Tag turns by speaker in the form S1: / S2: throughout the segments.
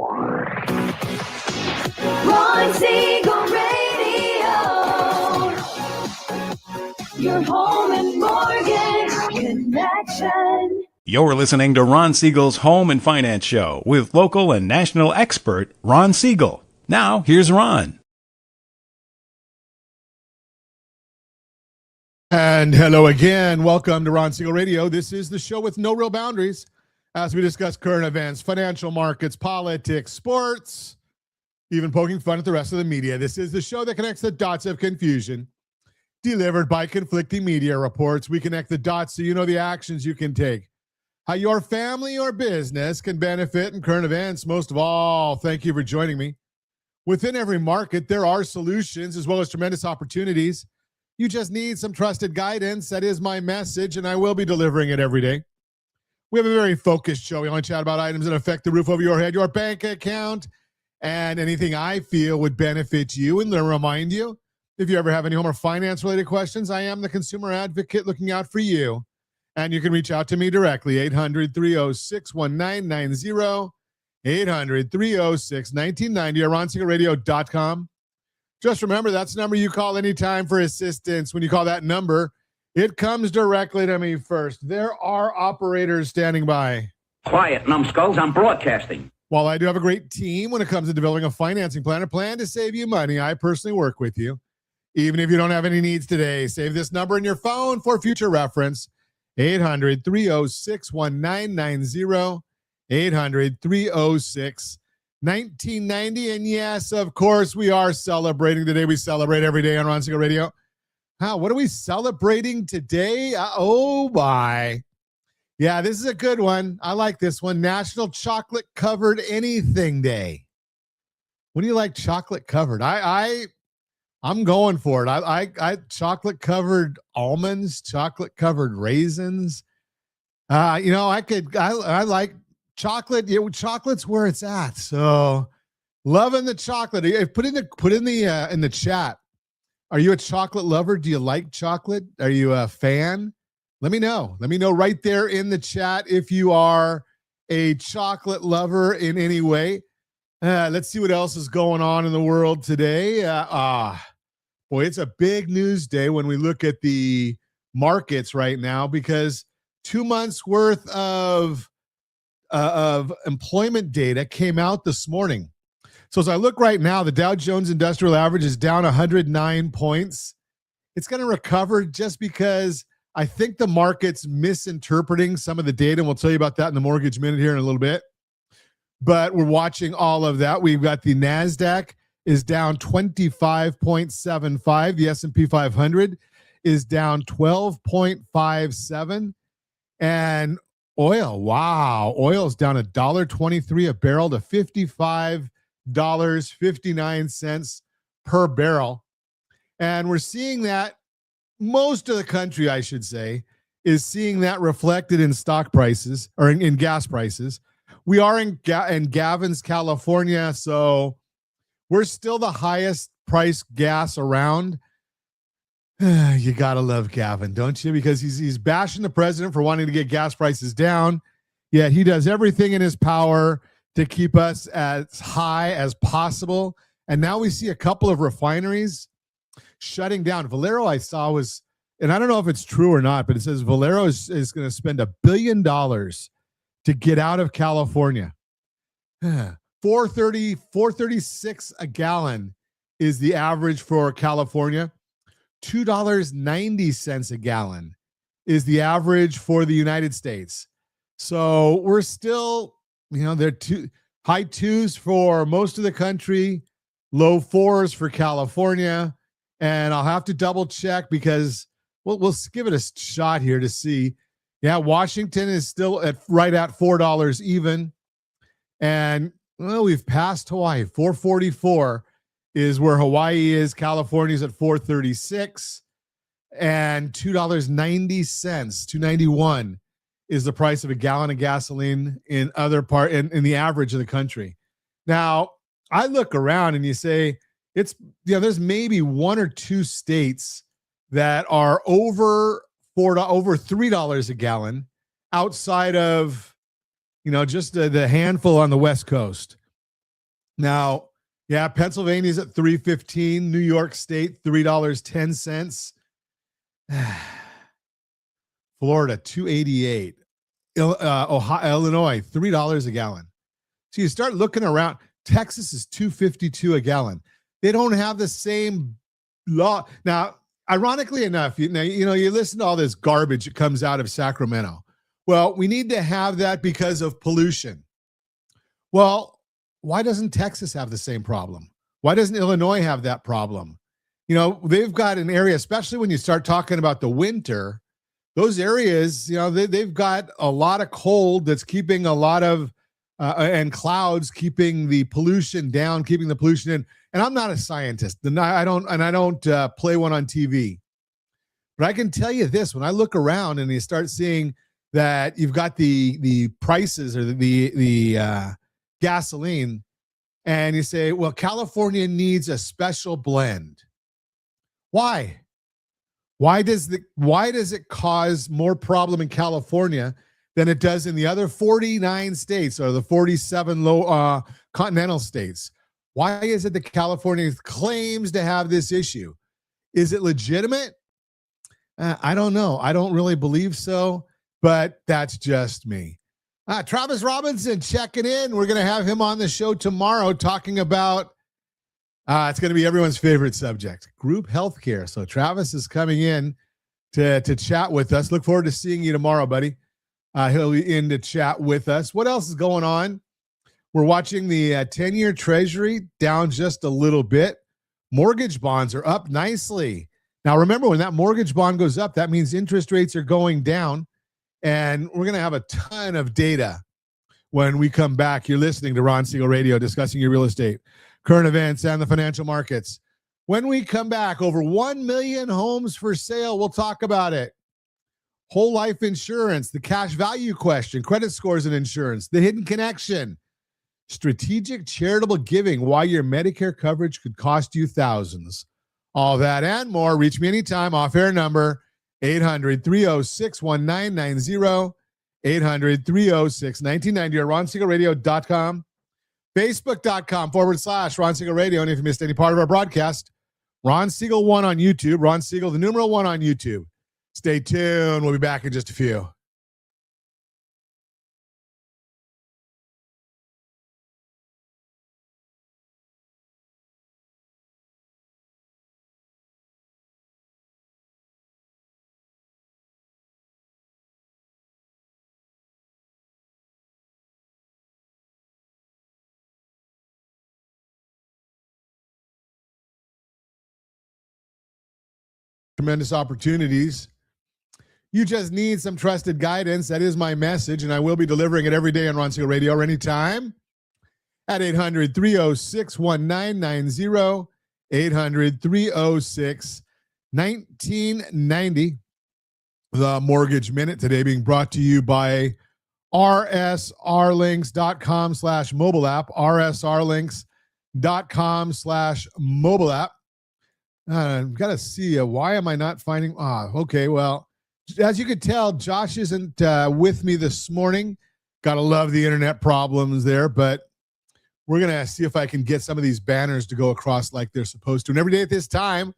S1: Ron Siegel Radio, your home and mortgage connection.
S2: You're listening to Ron Siegel's Home and Finance Show with local and national expert Ron Siegel. Now, here's Ron.
S3: And hello again. Welcome to Ron Siegel Radio. This is the show with no real boundaries as we discuss current events, financial markets, politics, sports, even poking fun at the rest of the media. This is the show that connects the dots of confusion delivered by conflicting media reports. We connect the dots so you know the actions you can take, how your family or business can benefit in current events. Most of all, thank you for joining me. Within every market, there are solutions as well as tremendous opportunities. You just need some trusted guidance. That is my message, and I will be delivering it every day. We have a very focused show. We only chat about items that affect the roof over your head, your bank account, and anything I feel would benefit you. And to remind you, if you ever have any home or finance-related questions, I am the consumer advocate looking out for you. And you can reach out to me directly, 800-306-1990, 800-306-1990, or ronsiegelradio.com. Just remember, that's the number you call anytime for assistance. When you call that number, it comes directly to me first. There are operators standing by.
S4: Quiet, numbskulls. I'm broadcasting.
S3: While I do have a great team when it comes to developing a financing plan, a plan to save you money, I personally work with you. Even if you don't have any needs today, save this number in your phone for future reference, 800-306-1990, 800-306-1990. 1990, and yes, of course, we are celebrating today. We celebrate every day on Ron Siegel Radio. What are we celebrating today? Oh, my. Yeah, this is a good one. I like this one. National Chocolate Covered Anything Day. What do you like chocolate covered? I'm going for it. I chocolate covered almonds, chocolate covered raisins. I like chocolate. Chocolate's where it's at. So, loving the chocolate. Put in the chat. Are you a chocolate lover? Do you like chocolate? Are you a fan? Let me know. Let me know right there in the chat if you are a chocolate lover in any way. Let's see what else is going on in the world today. Boy, it's a big news day when we look at the markets right now, because 2 months worth of employment data came out this morning. So as I look right now, the Dow Jones Industrial Average is down 109 points. It's going to recover just because I think the market's misinterpreting some of the data, and we'll tell you about that in the Mortgage Minute here in a little bit. But we're watching all of that. We've got the NASDAQ is down 25.75. The S&P 500 is down 12.57. And oil, wow. Oil's down $1.23 a barrel to $55.59 per barrel. And we're seeing that most of the country, I should say, is seeing that reflected in stock prices or in gas prices. We are in Gavin's, California, so we're still the highest priced gas around. You got to love Gavin, don't you? Because he's bashing the president for wanting to get gas prices down, yet he does everything in his power to keep us as high as possible. And now we see a couple of refineries shutting down. Valero, I saw, was, and I don't know if it's true or not, but it says Valero is going to spend $1 billion to get out of California. $4.36 a gallon is the average for California. $2.90 a gallon is the average for the United States. So we're still, they're high twos for most of the country, low fours for California. And I'll have to double check because we'll give it a shot here to see. Yeah, Washington is still right at $4 even. And we've passed Hawaii. 444 is where Hawaii is. California's at 436. And $2.90, $2.91 is the price of a gallon of gasoline in the average of the country. Now, I look around and you say, there's maybe one or two states that are over $3 a gallon outside of, just the handful on the West Coast. Now, yeah, Pennsylvania's at $3.15. New York State, $3.10. Florida, $2.88. Illinois, $3 a gallon. So you start looking around. Texas is $2.52 a gallon. They don't have the same law. Now, ironically enough, you listen to all this garbage that comes out of Sacramento. Well, we need to have that because of pollution. Well, why doesn't Texas have the same problem? Why doesn't Illinois have that problem? They've got an area, especially when you start talking about the winter, those areas, they've got a lot of cold that's keeping a lot of, and clouds keeping the pollution down, keeping the pollution in. And I'm not a scientist, and I don't play one on TV. But I can tell you this: when I look around and you start seeing that you've got the prices or the gasoline, and you say, well, California needs a special blend. Why? Why does it cause more problem in California than it does in the other 49 states or the 47 continental states? Why is it that California claims to have this issue? Is it legitimate? I don't know. I don't really believe so, but that's just me. Travis Robinson checking in. We're going to have him on the show tomorrow talking about, it's going to be everyone's favorite subject, group healthcare. So Travis is coming in to chat with us. Look forward to seeing you tomorrow, buddy. He'll be in to chat with us. What else is going on? We're watching the 10-year Treasury down just a little bit. Mortgage bonds are up nicely. Now, remember, when that mortgage bond goes up, that means interest rates are going down. And we're going to have a ton of data when we come back. You're listening to Ron Siegel Radio, discussing your real estate, current events, and the financial markets. When we come back, over 1 million homes for sale. We'll talk about it. Whole life insurance, the cash value question, credit scores and insurance, the hidden connection, strategic charitable giving, why your Medicare coverage could cost you thousands. All that and more. Reach me anytime. Off-air number 800-306-1990, 800-306-1990, or RonSiegelRadio.com, Facebook.com/Ron Siegel Radio. And if you missed any part of our broadcast, Ron Siegel 1 on YouTube, Ron Siegel, the numeral 1 on YouTube. Stay tuned. We'll be back in just a few. Tremendous opportunities. You just need some trusted guidance. That is my message, and I will be delivering it every day on Ron Siegel Radio or anytime at 800-306-1990, 800-306-1990. The Mortgage Minute today being brought to you by rsrlinks.com/mobile app, rsrlinks.com/mobile app. I've got to see, why am I not finding? Okay, well, as you could tell, Josh isn't with me this morning. Got to love the internet problems there, but we're going to see if I can get some of these banners to go across like they're supposed to. And every day at this time,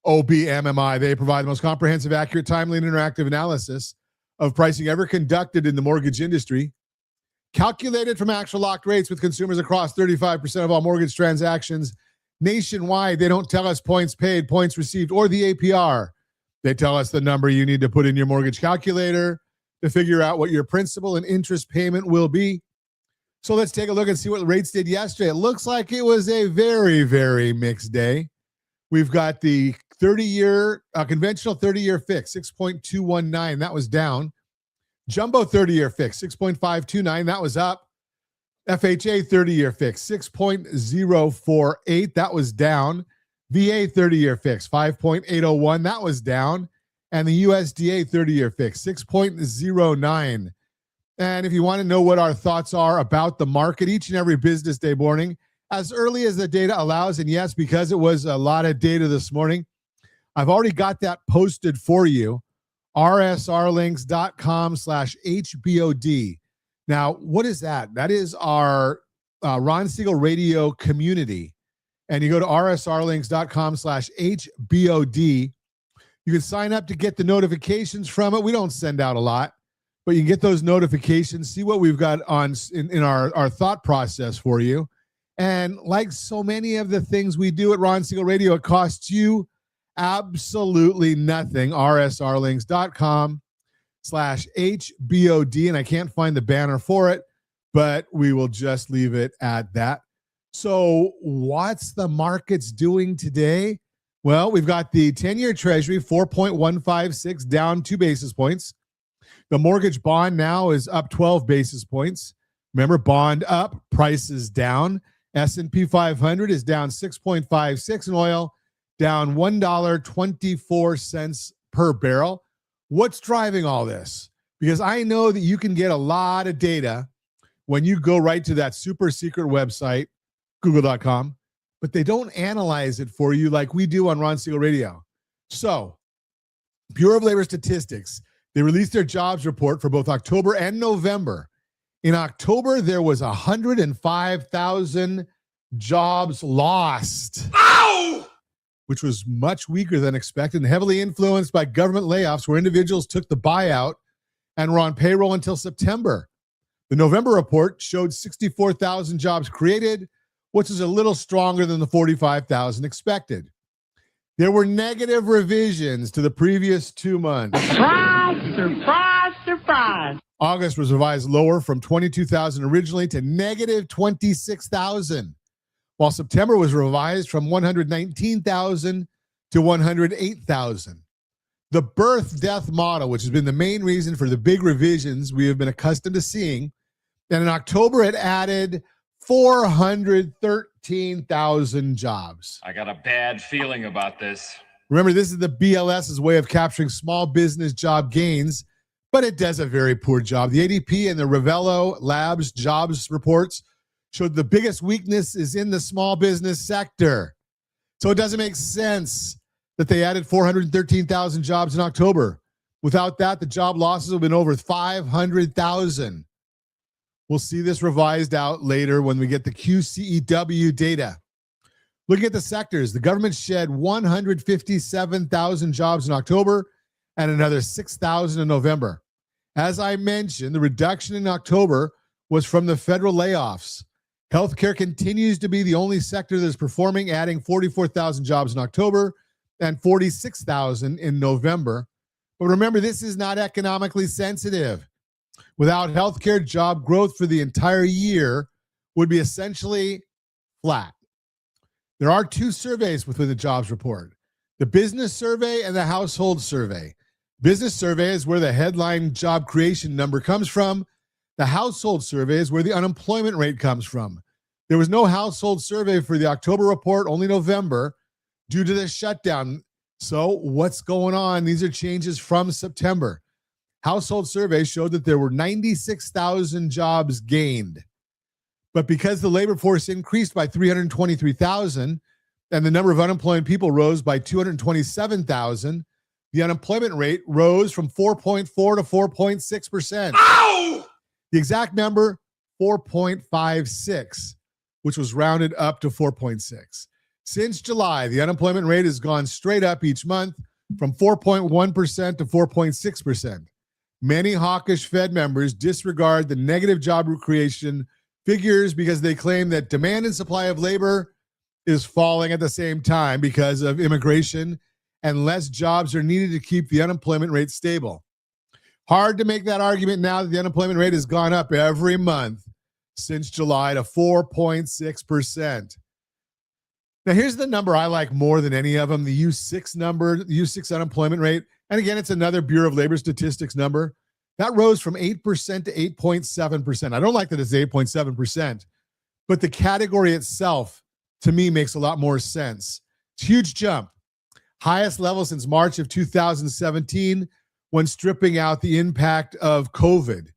S3: OBMMI, they provide the most comprehensive, accurate, timely, and interactive analysis of pricing ever conducted in the mortgage industry. Calculated from actual locked rates with consumers across 35% of all mortgage transactions nationwide. They don't tell us points paid, points received, or the APR. They tell us the number you need to put in your mortgage calculator to figure out what your principal and interest payment will be. So let's take a look and see what rates did yesterday. It looks like it was a very, very mixed day. We've got the 30-year, conventional 30-year fix, 6.219. That was down. Jumbo 30-year fix, 6.529. That was up. FHA 30-year fix, 6.048. That was down. VA 30-year fix, 5.801. That was down. And the USDA 30-year fix, 6.09. And if you want to know what our thoughts are about the market each and every business day morning, as early as the data allows, and yes, because it was a lot of data this morning, I've already got that posted for you, rsrlinks.com/HBOD. Now, what is that? That is our Ron Siegel Radio Community, and you go to rsrlinks.com/HBOD, you can sign up to get the notifications from it. We don't send out a lot, but you can get those notifications, see what we've got on in our thought process for you. And like so many of the things we do at Ron Siegel Radio, it costs you absolutely nothing. rsrlinks.com/HBOD, and I can't find the banner for it, but we will just leave it at that. So what's the markets doing today? Well, we've got the 10-year Treasury, 4.156, down 2 basis points. The mortgage bond now is up 12 basis points. Remember, bond up, prices down. S&P 500 is down 6.56, and oil down $1.24 per barrel. What's driving all this? Because I know that you can get a lot of data when you go right to that super secret website, google.com, but they don't analyze it for you like we do on Ron Siegel Radio. So, Bureau of Labor Statistics, they released their jobs report for both October and November. In October, there was 105,000 jobs lost. Ow! Which was much weaker than expected and heavily influenced by government layoffs where individuals took the buyout and were on payroll until September. The November report showed 64,000 jobs created, which is a little stronger than the 45,000 expected. There were negative revisions to the previous 2 months.
S5: Surprise, surprise, surprise.
S3: August was revised lower from 22,000 originally to negative 26,000, while September was revised from 119,000 to 108,000. The birth-death model, which has been the main reason for the big revisions we have been accustomed to seeing, and in October it added 413,000 jobs.
S6: I got a bad feeling about this.
S3: Remember, this is the BLS's way of capturing small business job gains, but it does a very poor job. The ADP and the Ravello Labs jobs reports showed the biggest weakness is in the small business sector. So it doesn't make sense that they added 413,000 jobs in October. Without that, the job losses have been over 500,000. We'll see this revised out later when we get the QCEW data. Looking at the sectors, the government shed 157,000 jobs in October and another 6,000 in November. As I mentioned, the reduction in October was from the federal layoffs. Healthcare continues to be the only sector that is performing, adding 44,000 jobs in October and 46,000 in November. But remember, this is not economically sensitive. Without healthcare, job growth for the entire year would be essentially flat. There are 2 surveys within the jobs report, the business survey and the household survey. Business survey is where the headline job creation number comes from. The household survey is where the unemployment rate comes from. There was no household survey for the October report, only November, due to the shutdown. So what's going on? These are changes from September. Household survey showed that there were 96,000 jobs gained. But because the labor force increased by 323,000 and the number of unemployed people rose by 227,000, the unemployment rate rose from 4.4 to 4.6%. Ow! The exact number, 4.56, which was rounded up to 4.6. Since July, the unemployment rate has gone straight up each month from 4.1% to 4.6%. Many hawkish Fed members disregard the negative job creation figures because they claim that demand and supply of labor is falling at the same time because of immigration and less jobs are needed to keep the unemployment rate stable. Hard to make that argument now that the unemployment rate has gone up every month since July to 4.6%. Now, here's the number I like more than any of them, the U6 number, the U6 unemployment rate. And again, it's another Bureau of Labor Statistics number. That rose from 8% to 8.7%. I don't like that it's 8.7%, but the category itself, to me, makes a lot more sense. It's a huge jump. Highest level since March of 2017 when stripping out the impact of COVID.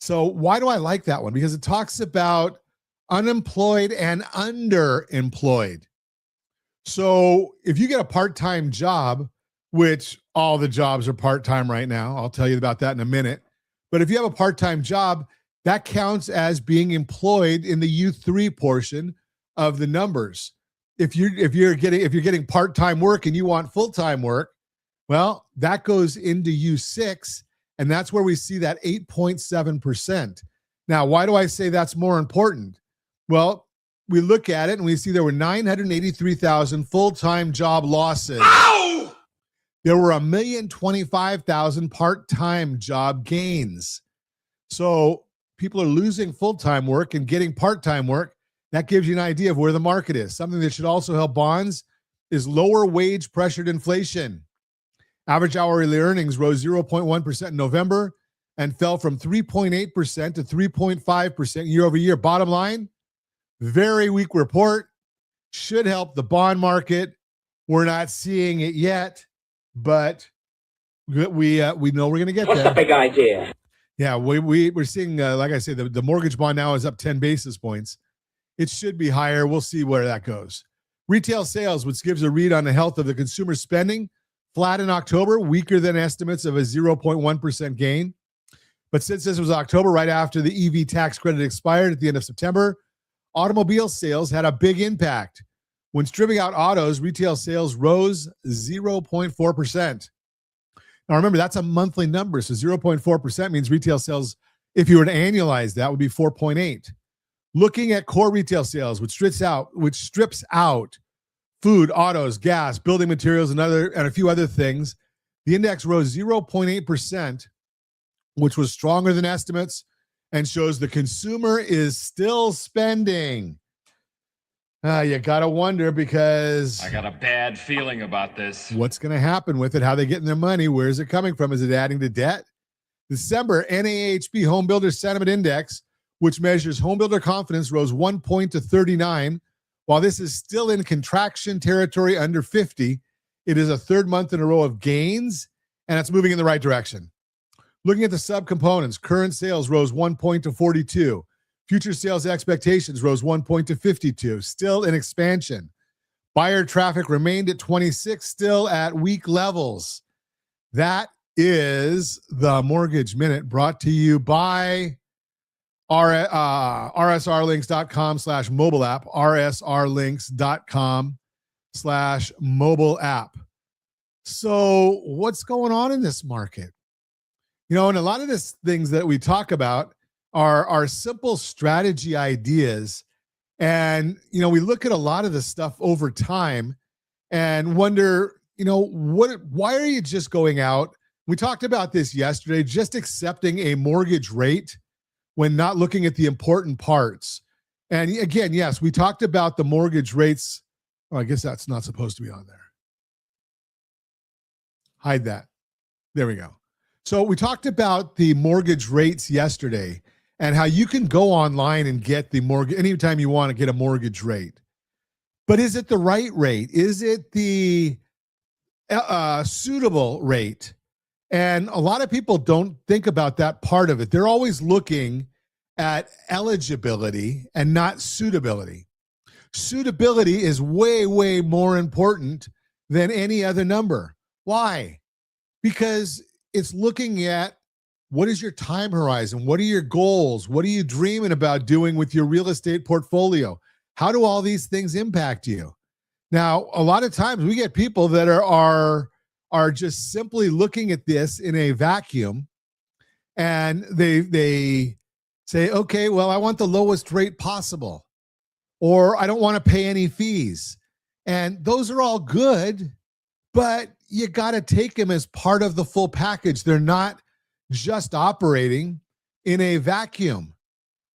S3: So why do I like that one? Because it talks about unemployed and underemployed. So if you get a part-time job, which all the jobs are part-time right now, I'll tell you about that in a minute. But if you have a part-time job, that counts as being employed in the U3 portion of the numbers. If you're getting part-time work and you want full-time work, well, that goes into U6, and that's where we see that 8.7%. Now, why do I say that's more important? Well, we look at it and we see there were 983,000 full-time job losses. Ow! There were 1,025,000 part-time job gains. So people are losing full-time work and getting part-time work. That gives you an idea of where the market is. Something that should also help bonds is lower wage pressured inflation. Average hourly earnings rose 0.1% in November and fell from 3.8% to 3.5% year over year. Bottom line, very weak report. Should help the bond market. We're not seeing it yet, but we know we're going to get there.
S4: What's the big idea?
S3: Yeah, we're seeing, like I said, the mortgage bond now is up 10 basis points. It should be higher. We'll see where that goes. Retail sales, which gives a read on the health of the consumer spending, flat in October, weaker than estimates of a 0.1% gain. But since this was October, right after the EV tax credit expired at the end of September, automobile sales had a big impact. When stripping out autos, retail sales rose 0.4%. Now, remember, that's a monthly number. So 0.4% means retail sales, if you were to annualize that, would be 4.8. Looking at core retail sales, which strips out food, autos, gas, building materials, and a few other things, the index rose 0.8%, which was stronger than estimates and shows the consumer is still spending. You got to wonder, because
S6: I got a bad feeling about this.
S3: what's going to happen with it? How they getting their money? Where is it coming from? Is it adding to debt? December NAHB Home Builder Sentiment Index, which measures home builder confidence, rose 1 point to 39. While this is still in contraction territory under 50, it is a third month in a row of gains, and it's moving in the right direction. Looking at the subcomponents, current sales rose 1 point to 42. Future sales expectations rose 1 point to 52, still in expansion. Buyer traffic remained at 26, still at weak levels. That is the Mortgage Minute, brought to you by rsrlinks.com/mobile app, rsrlinks.com/mobile app. So what's going on in this market? You know, and a lot of these things that we talk about are simple strategy ideas. And, you know, we look at a lot of this stuff over time and wonder, you know, why are you just going out? We talked about this yesterday, just accepting a mortgage rate when not looking at the important parts. And again, yes, we talked about the mortgage rates. Oh, I guess that's not supposed to be on there. Hide that. There we go. So we talked about the mortgage rates yesterday and how you can go online and get the mortgage anytime you want to get a mortgage rate. But is it the right rate? Is it the suitable rate? And a lot of people don't think about that part of it. They're always looking at eligibility and not suitability. Suitability is way, way more important than any other number. Why? Because it's looking at what is your time horizon? What are your goals? What are you dreaming about doing with your real estate portfolio? How do all these things impact you? Now, a lot of times we get people that are just simply looking at this in a vacuum, and they say, okay, well, I want the lowest rate possible, or I don't want to pay any fees. And those are all good, but you got to take them as part of the full package. They're not just operating in a vacuum.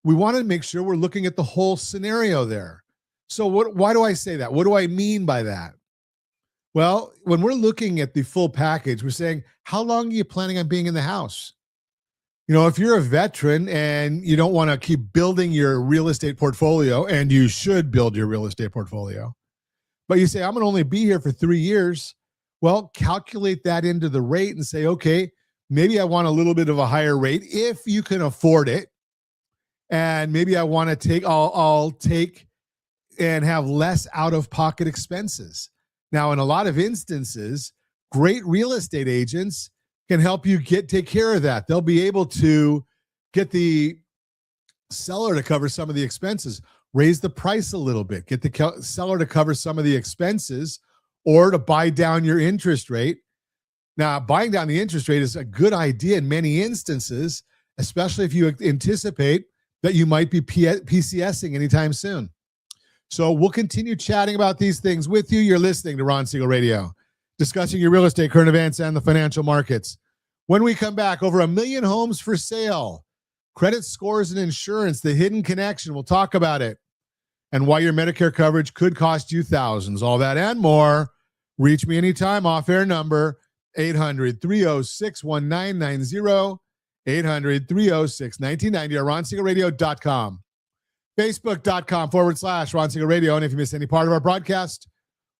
S3: We want to make sure we're looking at the whole scenario there. So why do I say that? What do I mean by that? Well, when we're looking at the full package, we're saying, how long are you planning on being in the house? You know, if you're a veteran and you don't want to keep building your real estate portfolio, and you should build your real estate portfolio, but you say, I'm going to only be here for 3 years. Well, calculate that into the rate and say, okay, maybe I want a little bit of a higher rate if you can afford it. And maybe I want to I'll take and have less out-of-pocket expenses. Now, in a lot of instances, great real estate agents can help you take care of that. They'll be able to get the seller to cover some of the expenses. Raise the price a little bit. Get the seller to cover some of the expenses or to buy down your interest rate. Now, buying down the interest rate is a good idea in many instances, especially if you anticipate that you might be PCSing anytime soon. So we'll continue chatting about these things with you. You're listening to Ron Siegel Radio, discussing your real estate, current events, and the financial markets. When we come back, over 1 million homes for sale, credit scores and insurance, the hidden connection. We'll talk about it and why your Medicare coverage could cost you thousands. All that and more. Reach me anytime. Off-air number 800-306-1990, 800-306-1990, or RonSiegelRadio.com. Facebook.com/Ron Siegel Radio. And if you miss any part of our broadcast,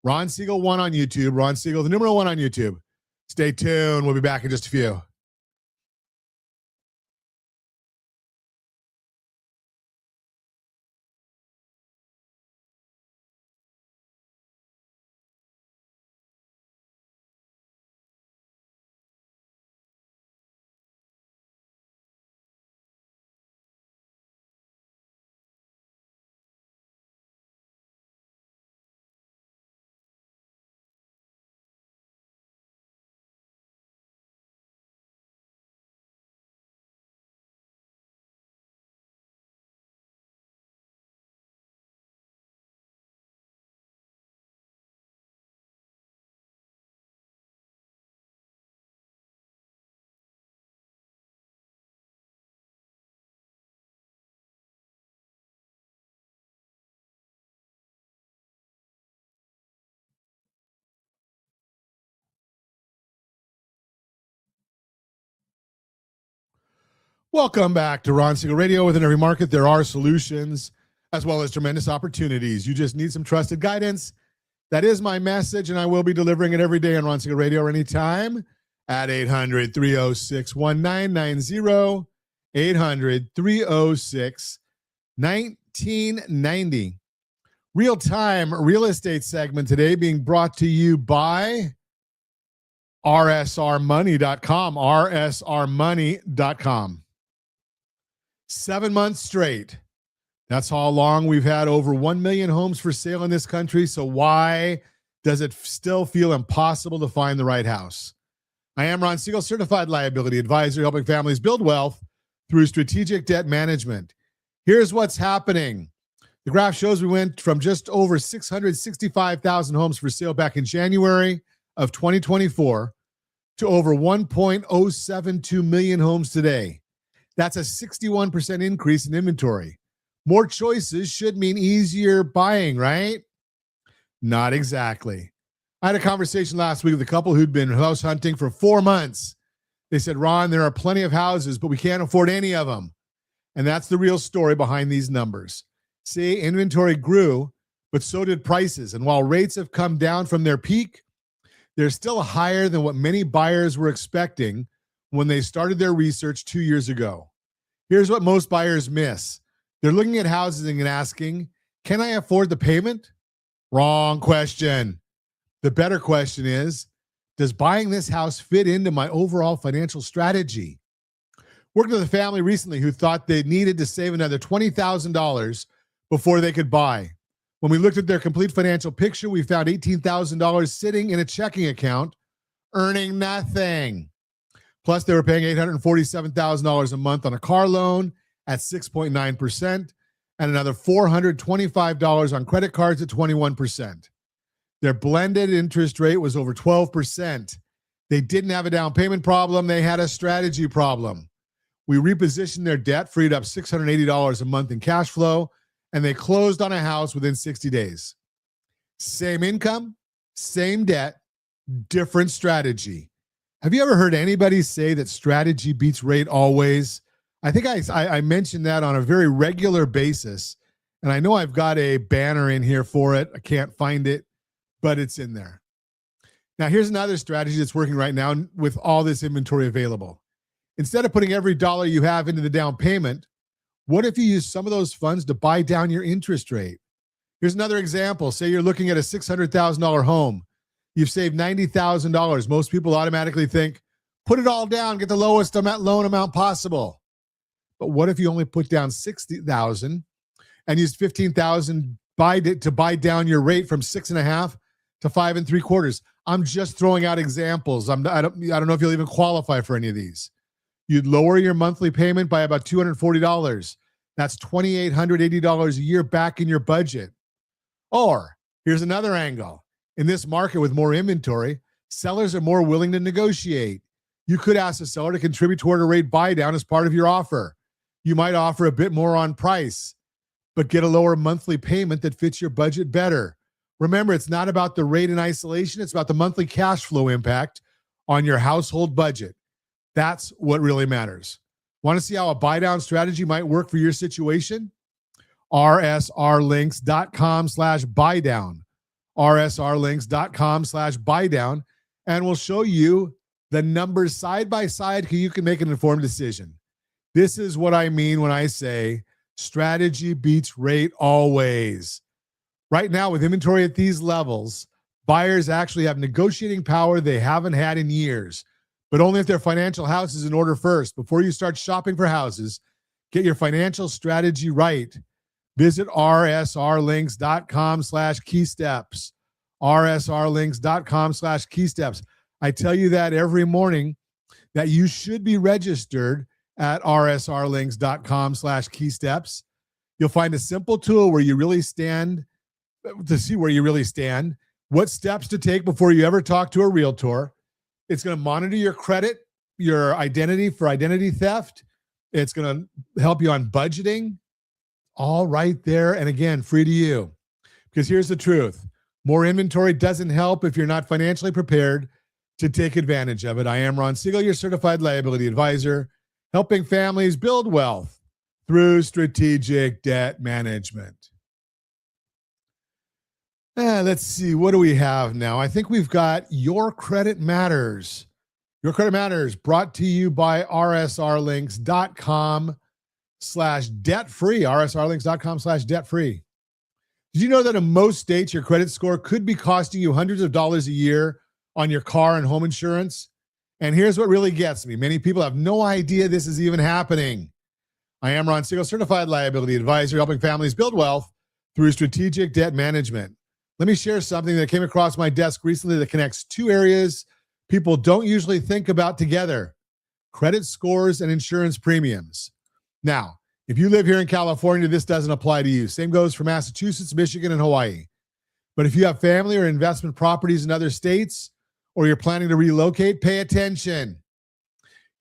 S3: Ron Siegel 1 on YouTube. Ron Siegel, the numeral 1 on YouTube. Stay tuned. We'll be back in just a few. Welcome back to Ron Siegel Radio. Within every market, there are solutions as well as tremendous opportunities. You just need some trusted guidance. That is my message, and I will be delivering it every day on Ron Siegel Radio or anytime at 800-306-1990, 800-306-1990. Real-time real estate segment today being brought to you by rsrmoney.com, rsrmoney.com. 7 months straight. That's how long we've had over 1 million homes for sale in this country. So why does it still feel impossible to find the right house? I am Ron Siegel, Certified Liability Advisor, helping families build wealth through strategic debt management. Here's what's happening. The graph shows we went from just over 665,000 homes for sale back in January of 2024 to over 1.072 million homes today. That's a 61% increase in inventory. More choices should mean easier buying, right? Not exactly. I had a conversation last week with a couple who'd been house hunting for 4 months. They said, Ron, there are plenty of houses, but we can't afford any of them. And that's the real story behind these numbers. See, inventory grew, but so did prices. And while rates have come down from their peak, they're still higher than what many buyers were expecting when they started their research 2 years ago. Here's what most buyers miss. They're looking at houses and asking, can I afford the payment? Wrong question. The better question is, does buying this house fit into my overall financial strategy? Worked with a family recently who thought they needed to save another $20,000 before they could buy. When we looked at their complete financial picture, we found $18,000 sitting in a checking account, earning nothing. Plus, they were paying $847,000 a month on a car loan at 6.9% and another $425 on credit cards at 21%. Their blended interest rate was over 12%. They didn't have a down payment problem. They had a strategy problem. We repositioned their debt, freed up $680 a month in cash flow, and they closed on a house within 60 days. Same income, same debt, different strategy. Have you ever heard anybody say that strategy beats rate always? I think I mentioned that on a very regular basis, and I know I've got a banner in here for it. I can't find it, but it's in there. Now, here's another strategy that's working right now with all this inventory available. Instead of putting every dollar you have into the down payment, what if you use some of those funds to buy down your interest rate? Here's another example. Say you're looking at a $600,000 home. You've saved $90,000. Most people automatically think, put it all down, get the lowest loan amount possible. But what if you only put down $60,000 and used $15,000 to buy down your rate from 6.5 to 5 3/4? I'm just throwing out examples. I don't know if you'll even qualify for any of these. You'd lower your monthly payment by about $240. That's $2,880 a year back in your budget. Or here's another angle. In this market with more inventory, sellers are more willing to negotiate. You could ask the seller to contribute toward a rate buy down as part of your offer. You might offer a bit more on price, but get a lower monthly payment that fits your budget better. Remember, it's not about the rate in isolation. It's about the monthly cash flow impact on your household budget. That's what really matters. Want to see how a buy down strategy might work for your situation? rsrlinks.com/buy down. rsrlinks.com/buy down. And we'll show you the numbers side by side so you can make an informed decision. This is what I mean when I say strategy beats rate always. Right now, with inventory at these levels, buyers actually have negotiating power they haven't had in years, but only if their financial house is in order first. Before you start shopping for houses, get your financial strategy right. Visit rsrlinks.com/keysteps. rsrlinks.com/keysteps. I tell you that every morning that you should be registered at rsrlinks.com/keysteps. You'll find a simple tool where you really stand to see where you really stand, what steps to take before you ever talk to a realtor. It's going to monitor your credit, your identity for identity theft. It's going to help you on budgeting, all right there. And again, free to you. Because here's the truth. More inventory doesn't help if you're not financially prepared to take advantage of it. I am Ron Siegel, your certified liability advisor, helping families build wealth through strategic debt management. Let's see. What do we have now? I think we've got Your Credit Matters. Your Credit Matters brought to you by rsrlinks.com/debt-free. rsrlinks.com/debt-free. Did you know that in most states, your credit score could be costing you hundreds of dollars a year on your car and home insurance? And here's what really gets me. Many people have no idea this is even happening. I am Ron Siegel, certified liability advisor, helping families build wealth through strategic debt management. Let me share something that came across my desk recently that connects two areas people don't usually think about together: credit scores and insurance premiums. Now, if you live here in California, this doesn't apply to you. Same goes for Massachusetts, Michigan, and Hawaii. But if you have family or investment properties in other states, or you're planning to relocate, pay attention.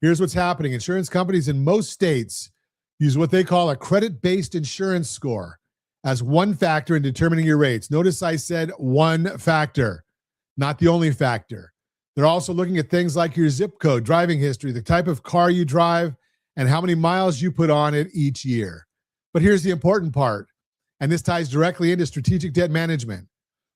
S3: Here's what's happening. Insurance companies in most states use what they call a credit-based insurance score as one factor in determining your rates. Notice I said one factor, not the only factor. They're also looking at things like your zip code, driving history, the type of car you drive, and how many miles you put on it each year. But here's the important part, and this ties directly into strategic debt management.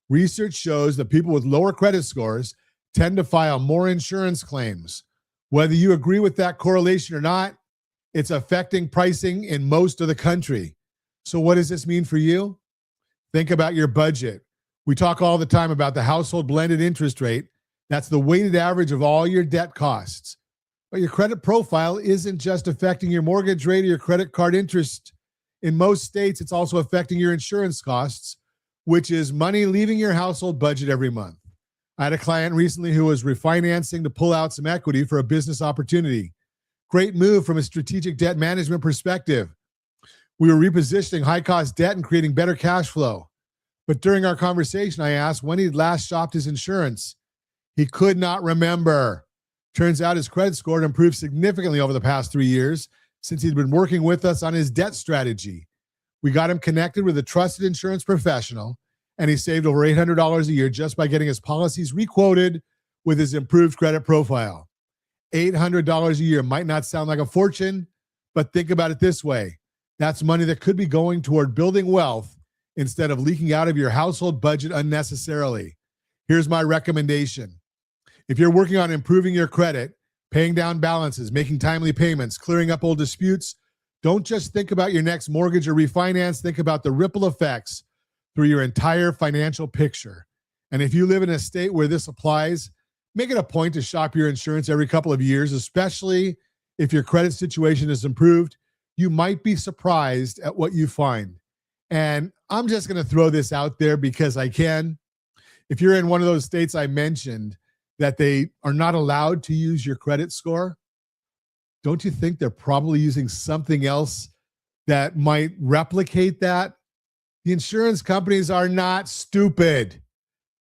S3: Research shows that people with lower credit scores tend to file more insurance claims. Whether you agree with that correlation or not, it's affecting pricing in most of the country. So what does this mean for you? Think about your budget. We talk all the time about the household blended interest rate. That's the weighted average of all your debt costs. But your credit profile isn't just affecting your mortgage rate or your credit card interest. In most states, it's also affecting your insurance costs, which is money leaving your household budget every month. I had a client recently who was refinancing to pull out some equity for a business opportunity. Great move from a strategic debt management perspective. We were repositioning high-cost debt and creating better cash flow. But during our conversation, I asked when he'd last shopped his insurance. He could not remember. Turns out his credit score had improved significantly over the past 3 years since he'd been working with us on his debt strategy. We got him connected with a trusted insurance professional, and he saved over $800 a year just by getting his policies requoted with his improved credit profile. $800 a year might not sound like a fortune, but think about it this way. That's money that could be going toward building wealth instead of leaking out of your household budget unnecessarily. Here's my recommendation. If you're working on improving your credit, paying down balances, making timely payments, clearing up old disputes, don't just think about your next mortgage or refinance. Think about the ripple effects through your entire financial picture. And if you live in a state where this applies, make it a point to shop your insurance every couple of years, especially if your credit situation is improved. you might be surprised at what you find. And I'm just going to throw this out there because I can. If you're in one of those states I mentioned that they are not allowed to use your credit score, don't you think they're probably using something else that might replicate that? The insurance companies are not stupid.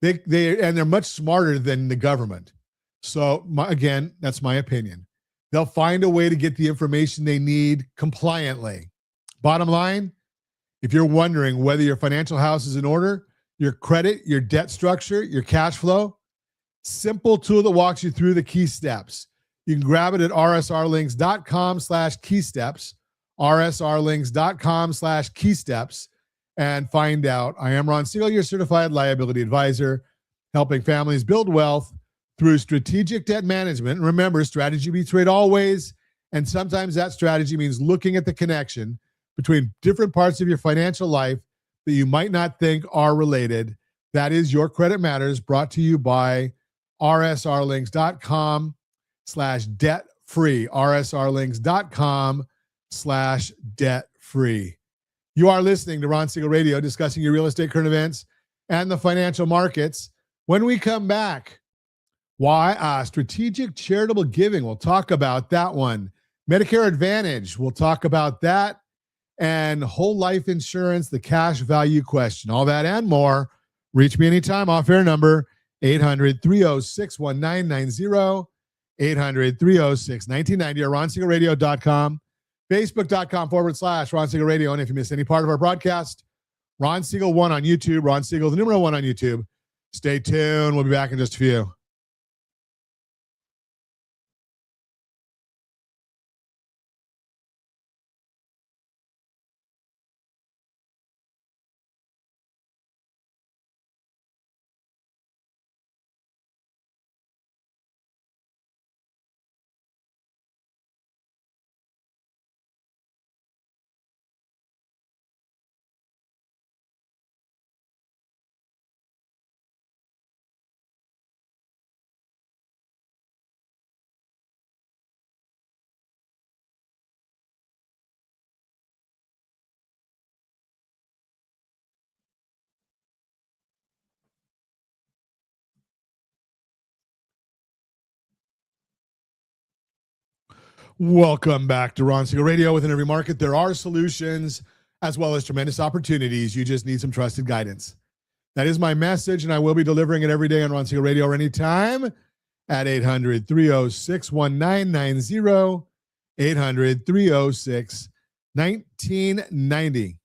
S3: They're much smarter than the government. So again, that's my opinion. They'll find a way to get the information they need compliantly. Bottom line, if you're wondering whether your financial house is in order, your credit, your debt structure, your cash flow, simple tool that walks you through the key steps. You can grab it at rsrlinks.com/keysteps, rsrlinks.com/keysteps, and find out. I am Ron Siegel, your certified liability advisor, helping families build wealth through strategic debt management. And remember, strategy beats rate always. And sometimes that strategy means looking at the connection between different parts of your financial life that you might not think are related. That is Your Credit Matters, brought to you by rsrlinks.com/debt-free, rsrlinks.com/debt-free. You are listening to Ron Siegel Radio, discussing your real estate current events and the financial markets. When we come back, why strategic charitable giving, we'll talk about that one. Medicare Advantage, we'll talk about that. And whole life insurance, the cash value question, all that and more. Reach me anytime. Off-air number 800-306-1990, 800-306-1990, or ronsiegelradio.com, facebook.com/Ron Siegel Radio. And if you miss any part of our broadcast, Ron Siegel 1 on YouTube, Ron Siegel, the number 1 on YouTube. Stay tuned. We'll be back in just a few. Welcome back to Ron Siegel Radio. Within every market, there are solutions as well as tremendous opportunities. You just need some trusted guidance. That is my message, and I will be delivering it every day on Ron Siegel Radio or anytime at 800-306-1990, 800-306-1990.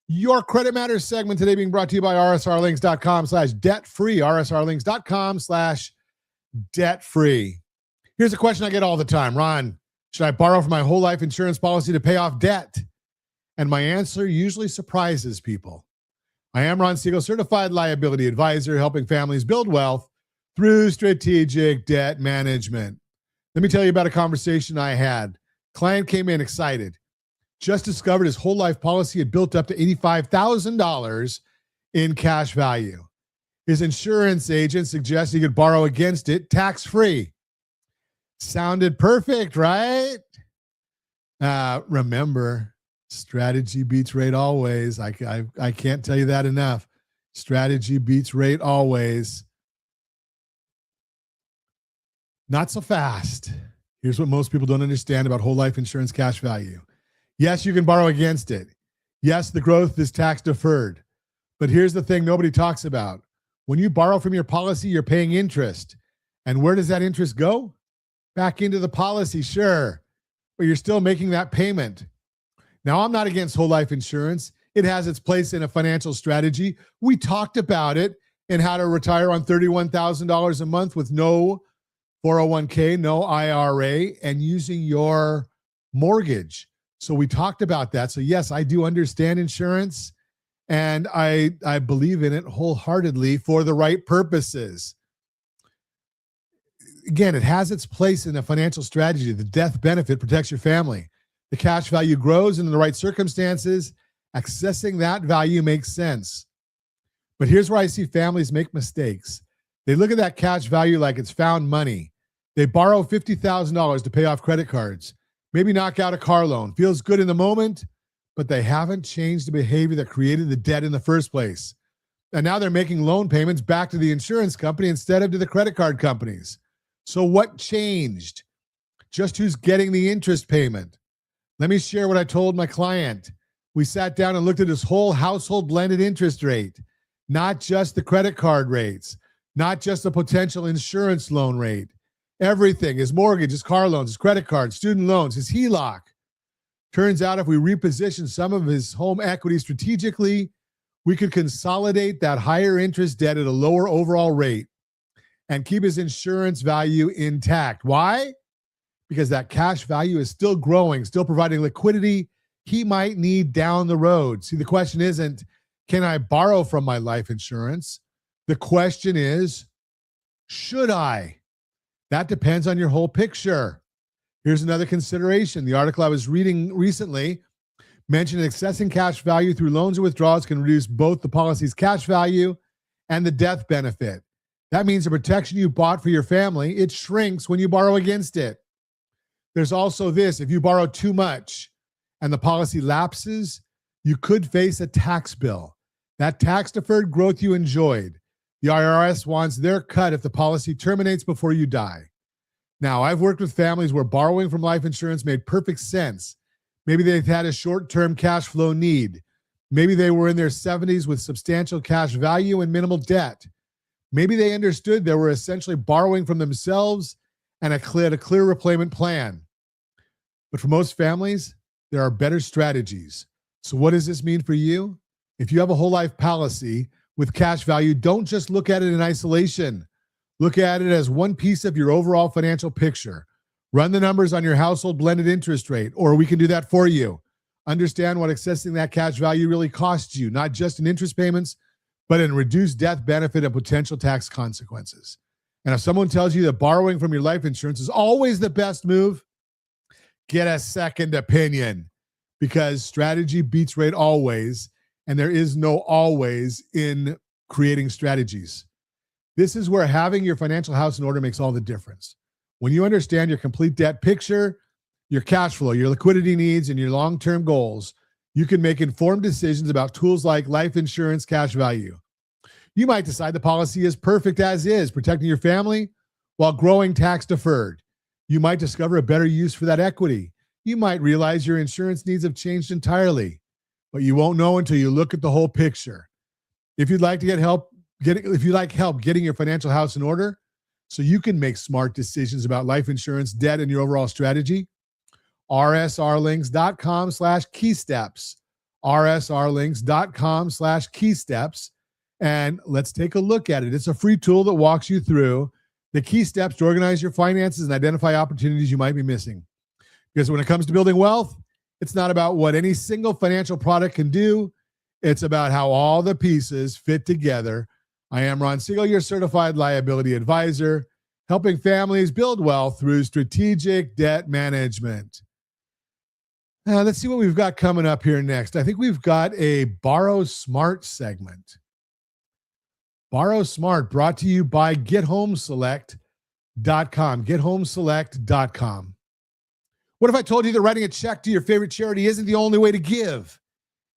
S3: Your Credit Matters segment today being brought to you by rsrlinks.com/debt-free, rsrlinks.com/debt-free. Here's a question I get all the time. Ron, should I borrow from my whole life insurance policy to pay off debt? And my answer usually surprises people. I am Ron Siegel, certified liability advisor, helping families build wealth through strategic debt management. Let me tell you about a conversation I had. Client came in excited, just discovered his whole life policy had built up to $85,000 in cash value. His insurance agent suggested he could borrow against it tax-free. Sounded perfect, right? Remember, strategy beats rate always. I can't tell you that enough. Strategy beats rate always. Not so fast. Here's what most people don't understand about whole life insurance cash value. Yes, you can borrow against it. Yes, the growth is tax deferred. But here's the thing nobody talks about. When you borrow from your policy, you're paying interest. And where does that interest go? Back into the policy, sure, but you're still making that payment. Now, I'm not against whole life insurance. It has its place in a financial strategy. We talked about it in how to retire on $31,000 a month with no 401k, no IRA, and using your mortgage. So we talked about that. So yes, I do understand insurance, and I believe in it wholeheartedly for the right purposes. Again, it has its place in a financial strategy. The death benefit protects your family. The cash value grows, and in the right circumstances, accessing that value makes sense. But here's where I see families make mistakes. They look at that cash value like it's found money. They borrow $50,000 to pay off credit cards. Maybe knock out a car loan. Feels good in the moment, but they haven't changed the behavior that created the debt in the first place. And now they're making loan payments back to the insurance company instead of to the credit card companies. So what changed? Just who's getting the interest payment? Let me share what I told my client. We sat down and looked at his whole household blended interest rate, not just the credit card rates, not just the potential insurance loan rate. Everything, his mortgage, his car loans, his credit cards, student loans, his HELOC. Turns out if we reposition some of his home equity strategically, we could consolidate that higher interest debt at a lower overall rate and keep his insurance value intact. Why? Because that cash value is still growing, still providing liquidity he might need down the road. See, the question isn't, can I borrow from my life insurance? The question is, should I? That depends on your whole picture. Here's another consideration. The article I was reading recently mentioned accessing cash value through loans or withdrawals can reduce both the policy's cash value and the death benefit. That means the protection you bought for your family, it shrinks when you borrow against it. There's also this, if you borrow too much and the policy lapses, you could face a tax bill. That tax-deferred growth you enjoyed, the IRS wants their cut if the policy terminates before you die. Now, I've worked with families where borrowing from life insurance made perfect sense. Maybe they've had a short-term cash flow need. Maybe they were in their 70s with substantial cash value and minimal debt. Maybe they understood they were essentially borrowing from themselves and had a clear repayment plan. But for most families, there are better strategies. So what does this mean for you? If you have a whole life policy with cash value, don't just look at it in isolation. Look at it as one piece of your overall financial picture. Run the numbers on your household blended interest rate, or we can do that for you. Understand what accessing that cash value really costs you, not just in interest payments, but in reduced death benefit and potential tax consequences. And if someone tells you that borrowing from your life insurance is always the best move, get a second opinion, because strategy beats rate always, and there is no always in creating strategies. This is where having your financial house in order makes all the difference. When you understand your complete debt picture, your cash flow, your liquidity needs, and your long-term goals, you can make informed decisions about tools like life insurance cash value. You might decide the policy is perfect as is, protecting your family while growing tax deferred. You might discover a better use for that equity. You might realize your insurance needs have changed entirely, but you won't know until you look at the whole picture. If you'd like to get help, if you like help getting your financial house in order so you can make smart decisions about life insurance, debt, and your overall strategy, rsrlinks.com/keysteps, rsrlinks.com/keysteps. And let's take a look at it. It's a free tool that walks you through the key steps to organize your finances and identify opportunities you might be missing. Because when it comes to building wealth, it's not about what any single financial product can do. It's about how all the pieces fit together. I am Ron Siegel, your certified liability advisor, helping families build wealth through strategic debt management. Now, let's see what we've got coming up here next. I think we've got a Borrow Smart segment. Borrow Smart, brought to you by GetHomeSelect.com. GetHomeSelect.com. What if I told you that writing a check to your favorite charity isn't the only way to give?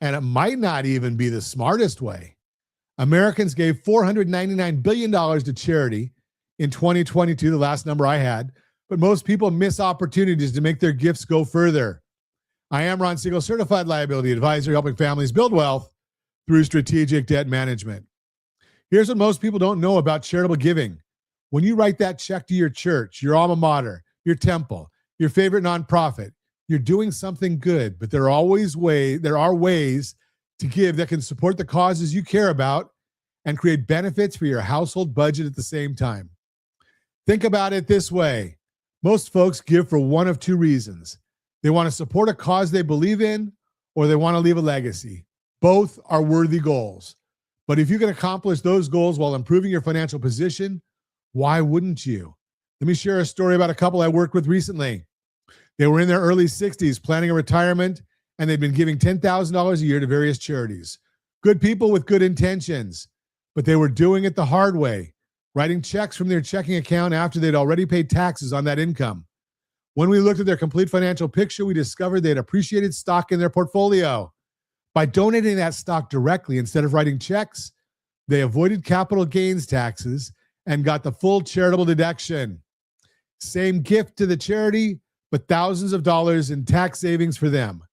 S3: And it might not even be the smartest way. Americans gave $499 billion to charity in 2022, the last number I had, but most people miss opportunities to make their gifts go further. I am Ron Siegel, certified liability advisor, helping families build wealth through strategic debt management. Here's what most people don't know about charitable giving. When you write that check to your church, your alma mater, your temple, your favorite nonprofit, you're doing something good, but there are ways to give that can support the causes you care about and create benefits for your household budget at the same time. Think about it this way. Most folks give for one of two reasons. They want to support a cause they believe in, or they want to leave a legacy. Both are worthy goals. But if you can accomplish those goals while improving your financial position, why wouldn't you? Let me share a story about a couple I worked with recently. They were in their early 60s planning a retirement, and they'd been giving $10,000 a year to various charities. Good people with good intentions, but they were doing it the hard way, writing checks from their checking account after they'd already paid taxes on that income. When we looked at their complete financial picture, we discovered they had appreciated stock in their portfolio. By donating that stock directly instead of writing checks, they avoided capital gains taxes and got the full charitable deduction. Same gift to the charity, but thousands of dollars in tax savings for them.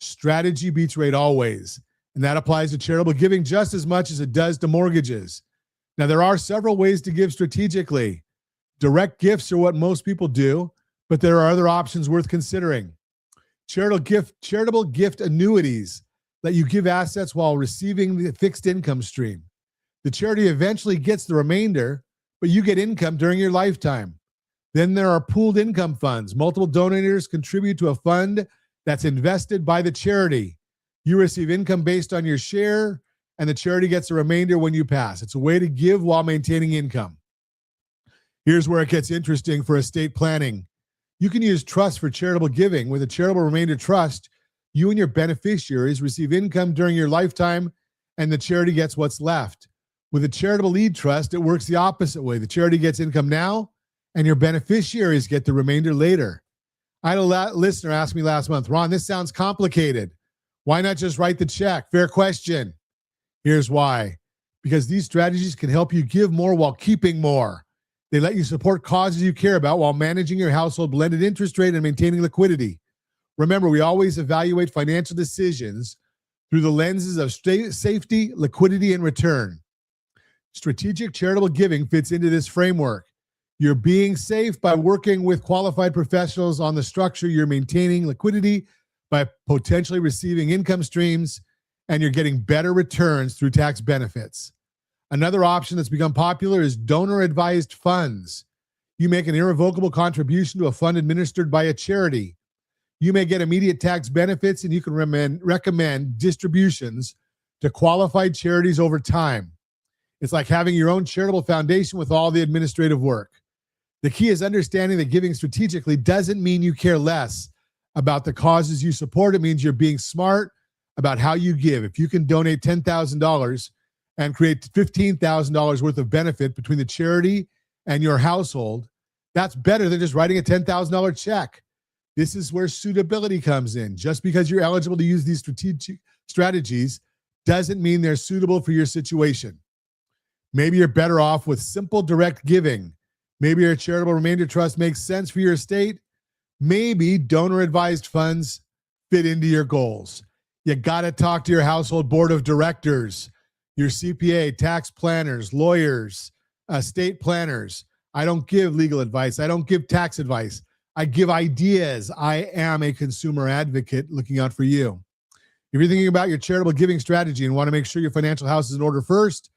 S3: Strategy beats rate always, and that applies to charitable giving just as much as it does to mortgages. Now, there are several ways to give strategically. Direct gifts are what most people do, but there are other options worth considering. Charitable gift annuities let you give assets while receiving the fixed income stream. The charity eventually gets the remainder, but you get income during your lifetime. Then there are pooled income funds. Multiple donors contribute to a fund that's invested by the charity. You receive income based on your share, and the charity gets a remainder when you pass. It's a way to give while maintaining income. Here's where it gets interesting for estate planning. You can use trust for charitable giving. With a charitable remainder trust, you and your beneficiaries receive income during your lifetime, and the charity gets what's left. With a charitable lead trust, it works the opposite way. The charity gets income now, and your beneficiaries get the remainder later. I had a listener ask me last month, Ron, this sounds complicated. Why not just write the check? Fair question. Here's why. Because these strategies can help you give more while keeping more. They let you support causes you care about while managing your household blended interest rate and maintaining liquidity. Remember, we always evaluate financial decisions through the lenses of safety, liquidity, and return. Strategic charitable giving fits into this framework. You're being safe by working with qualified professionals on the structure. You're maintaining liquidity by potentially receiving income streams, and you're getting better returns through tax benefits. Another option that's become popular is donor-advised funds. You make an irrevocable contribution to a fund administered by a charity. You may get immediate tax benefits, and you can recommend distributions to qualified charities over time. It's like having your own charitable foundation with all the administrative work. The key is understanding that giving strategically doesn't mean you care less about the causes you support. It means you're being smart about how you give. If you can donate $10,000 and create $15,000 worth of benefit between the charity and your household, that's better than just writing a $10,000 check. This is where suitability comes in. Just because you're eligible to use these strategic strategies doesn't mean they're suitable for your situation. Maybe you're better off with simple direct giving. Maybe your charitable remainder trust makes sense for your estate. Maybe donor-advised funds fit into your goals. You got to talk to your household board of directors, your CPA, tax planners, lawyers, estate planners. I don't give legal advice. I don't give tax advice. I give ideas. I am a consumer advocate looking out for you. If you're thinking about your charitable giving strategy and want to make sure your financial house is in order first,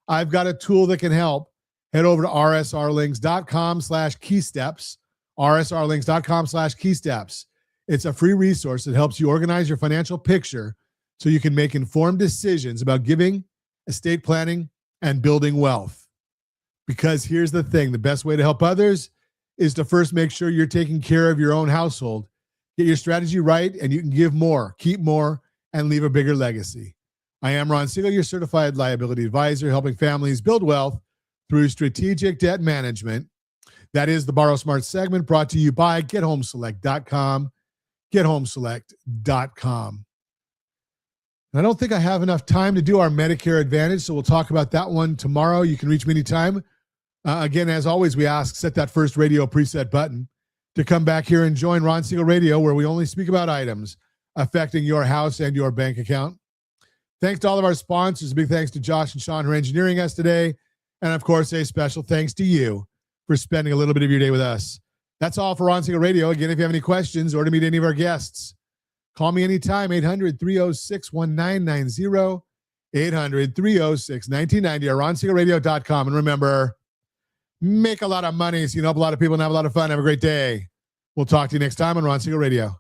S3: I've got a tool that can help. Head over to rsrlinks.com/keysteps, rsrlinks.com/keysteps. It's a free resource that helps you organize your financial picture so you can make informed decisions about giving, estate planning, and building wealth. Because here's the thing, the best way to help others is to first make sure you're taking care of your own household. Get your strategy right, and you can give more, keep more, and leave a bigger legacy. I am Ron Siegel, your Certified Liability Advisor, helping families build wealth through strategic debt management. That is the Borrow Smart segment, brought to you by GetHomeSelect.com, GetHomeSelect.com. I don't think I have enough time to do our Medicare Advantage, so we'll talk about that one tomorrow. You can reach me anytime. Again, as always, we ask, set that first radio preset button to come back here and join Ron Siegel Radio, where we only speak about items affecting your house and your bank account. Thanks to all of our sponsors. A big thanks to Josh and Sean, who are engineering us today. And, of course, a special thanks to you for spending a little bit of your day with us. That's all for Ron Siegel Radio. Again, if you have any questions or to meet any of our guests, call me anytime, 800-306-1990, 800-306-1990, or ronsiegelradio.com. And remember, make a lot of money so you can help a lot of people and have a lot of fun. Have a great day. We'll talk to you next time on Ron Siegel Radio.